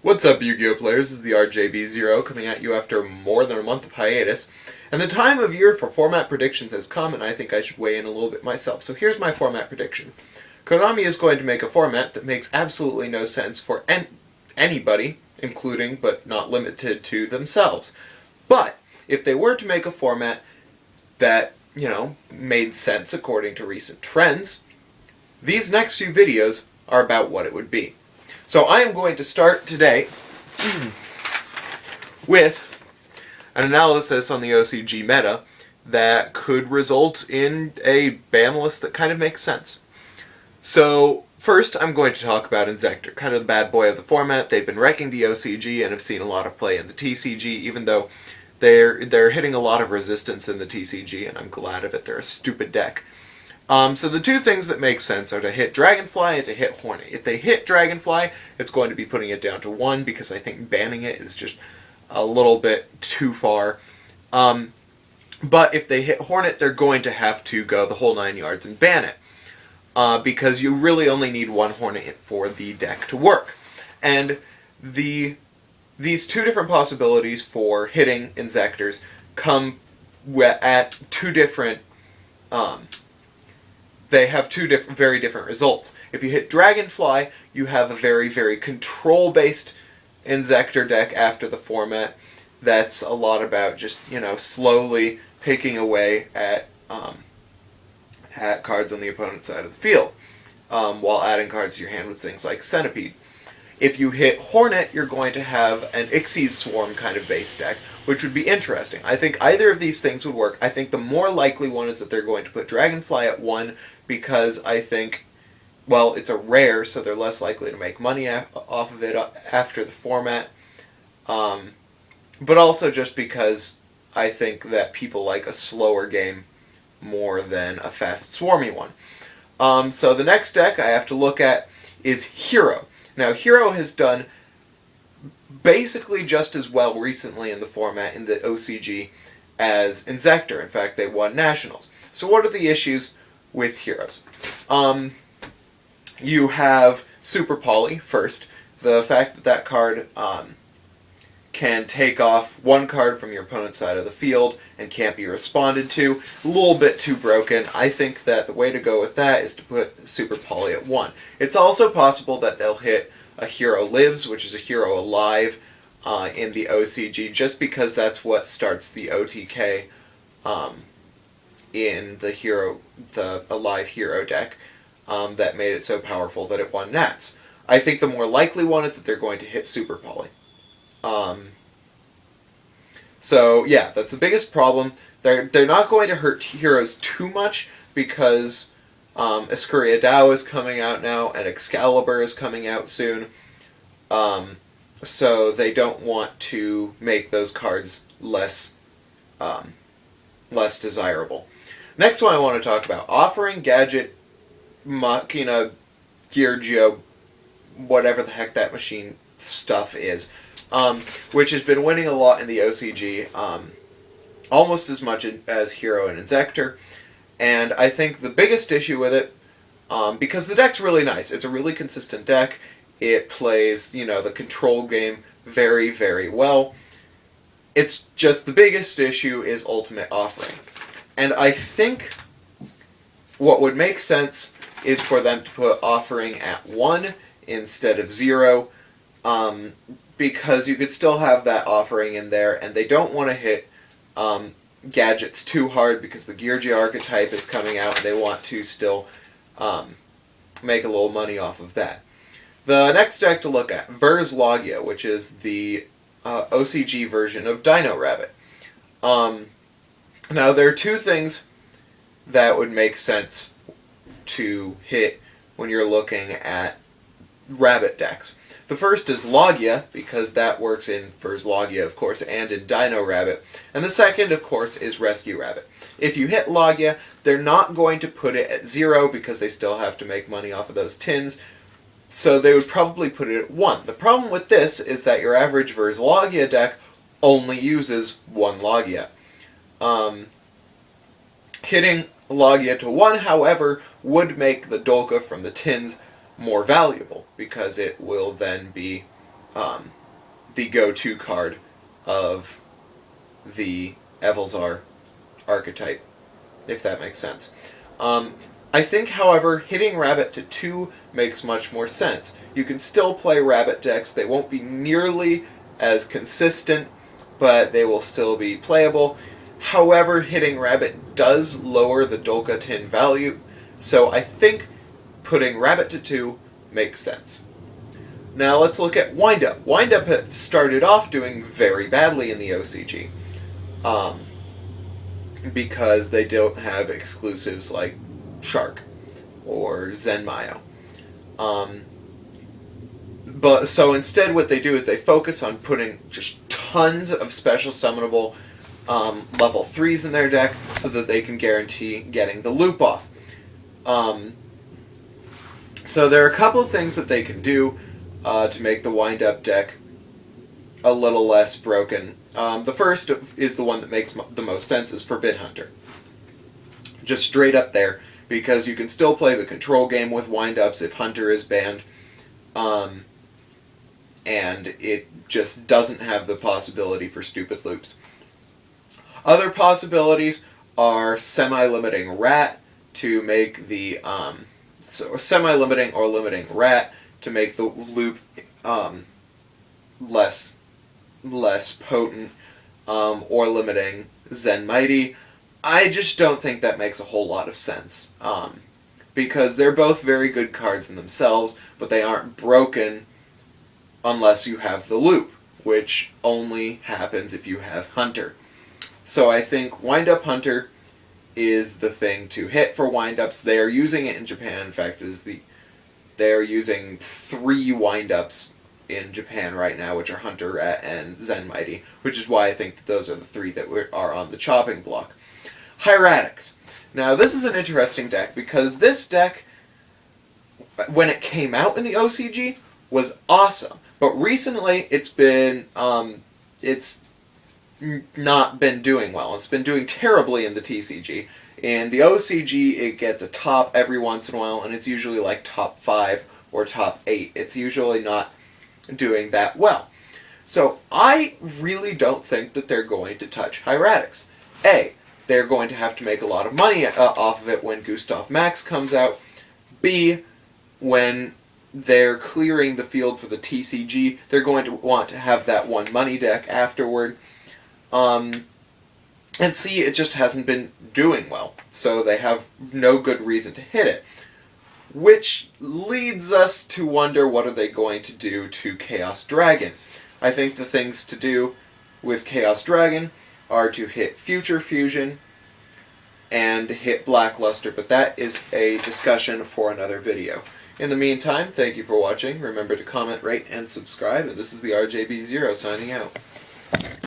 What's up, Yu-Gi-Oh players? This is the RJB0 coming at you after more than a month of hiatus. And the time of year for format predictions has come, and I think I should weigh in a little bit myself. So here's my format prediction. Konami is going to make a format that makes absolutely no sense for anybody, including but not limited to themselves. But if they were to make a format that, made sense according to recent trends, these next few videos are about what it would be. So I am going to start today with an analysis on the OCG meta that could result in a ban list that kind of makes sense. So first I'm going to talk about Inzektor, kind of the bad boy of the format. They've been wrecking the OCG and have seen a lot of play in the TCG, even though they're hitting a lot of resistance in the TCG, and I'm glad of it. They're a stupid deck. So the two things that make sense are to hit Dragonfly and to hit Hornet. If they hit Dragonfly, it's going to be putting it down to 1 because I think banning it is just a little bit too far. But if they hit Hornet, they're going to have to go the whole 9 yards and ban it. Because you really only need one Hornet for the deck to work. And these two different possibilities for hitting Inzektors come at two different... they have two very different results. If you hit Dragonfly, you have a very, very control-based Inzektor deck after the format. That's a lot about just, slowly picking away at cards on the opponent's side of the field, while adding cards to your hand with things like Centipede. If you hit Hornet, you're going to have an Xyz Swarm kind of base deck, which would be interesting. I think either of these things would work. I think the more likely one is that they're going to put Dragonfly at 1, because I think, well, it's a rare, so they're less likely to make money off of it after the format. But also just because I think that people like a slower game more than a fast, swarmy one. So the next deck I have to look at is Hero. Now, Hero has done basically just as well recently in the format, in the OCG, as Inzektor. In fact, they won Nationals. So what are the issues with Heroes? You have Super Poly, first. The fact that that card can take off one card from your opponent's side of the field and can't be responded to, a little bit too broken. I think that the way to go with that is to put Super Poly at 1. It's also possible that they'll hit a Hero Lives, which is a Hero Alive, in the OCG, just because that's what starts the OTK in the Alive Hero deck, that made it so powerful that it won Nats. I think the more likely one is that they're going to hit Super Poly. So yeah, that's the biggest problem. They're not going to hurt Heroes too much because Escuria Dao is coming out now and Excalibur is coming out soon. So they don't want to make those cards less desirable. Next one I want to talk about, Offering, Gadget, Machina, Geargio, whatever the heck that machine stuff is, which has been winning a lot in the OCG, almost as much as Hero and Inzektor. And I think the biggest issue with it, because the deck's really nice, it's a really consistent deck, it plays, the control game very, very well. It's just the biggest issue is Ultimate Offering. And I think what would make sense is for them to put Offering at 1 instead of 0, because you could still have that Offering in there, and they don't want to hit gadgets too hard because the Geargia archetype is coming out and they want to still make a little money off of that. The next deck to look at, Vers Logia, which is the OCG version of Dino Rabbit. Now, there are two things that would make sense to hit when you're looking at Rabbit decks. The first is Logia, because that works in Vers Logia, of course, and in Dino Rabbit. And the second, of course, is Rescue Rabbit. If you hit Logia, they're not going to put it at 0 because they still have to make money off of those tins, so they would probably put it at 1. The problem with this is that your average Vers Logia deck only uses 1 Logia. Hitting Logia to 1, however, would make the Dolka from the tins more valuable, because it will then be the go-to card of the Evilzar archetype, if that makes sense. I think, however, hitting Rabbit to 2 makes much more sense. You can still play Rabbit decks. They won't be nearly as consistent, but they will still be playable. However, hitting Rabbit does lower the Dolka Tin value, so I think putting Rabbit to 2 makes sense. Now let's look at Windup. Windup had started off doing very badly in the OCG, because they don't have exclusives like Shark or Zenmayo. But so instead what they do is they focus on putting just tons of special summonable level 3s in their deck so that they can guarantee getting the loop off. So there are a couple of things that they can do to make the Wind-Up deck a little less broken. The first is the one that makes the most sense, is Forbid Hunter. Just straight up there, because you can still play the control game with Wind-Ups if Hunter is banned, and it just doesn't have the possibility for stupid loops. Other possibilities are semi-limiting Rat to make the semi-limiting or limiting Rat to make the loop less potent, or limiting Zen Mighty. I just don't think that makes a whole lot of sense, because they're both very good cards in themselves, but they aren't broken unless you have the loop, which only happens if you have Hunter. So I think Wind-Up Hunter is the thing to hit for Wind-Ups. They are using it in Japan. In fact, they are using 3 Wind-Ups in Japan right now, which are Hunter, Rat, and Zen Mighty, which is why I think that those are the 3 that are on the chopping block. Hieratics. Now, this is an interesting deck, because this deck, when it came out in the OCG, was awesome. But recently, it's not been doing well. It's been doing terribly in the TCG. In the OCG, it gets a top every once in a while, and it's usually like top 5 or top 8. It's usually not doing that well. So I really don't think that they're going to touch Hieratics. A, they're going to have to make a lot of money off of it when Gustav Max comes out. B, when they're clearing the field for the TCG, they're going to want to have that one money deck afterward. And C, it just hasn't been doing well, so they have no good reason to hit it. Which leads us to wonder, what are they going to do to Chaos Dragon? I think the things to do with Chaos Dragon are to hit Future Fusion and hit Blackluster, but that is a discussion for another video. In the meantime, thank you for watching. Remember to comment, rate, and subscribe, and this is the RJB0 signing out.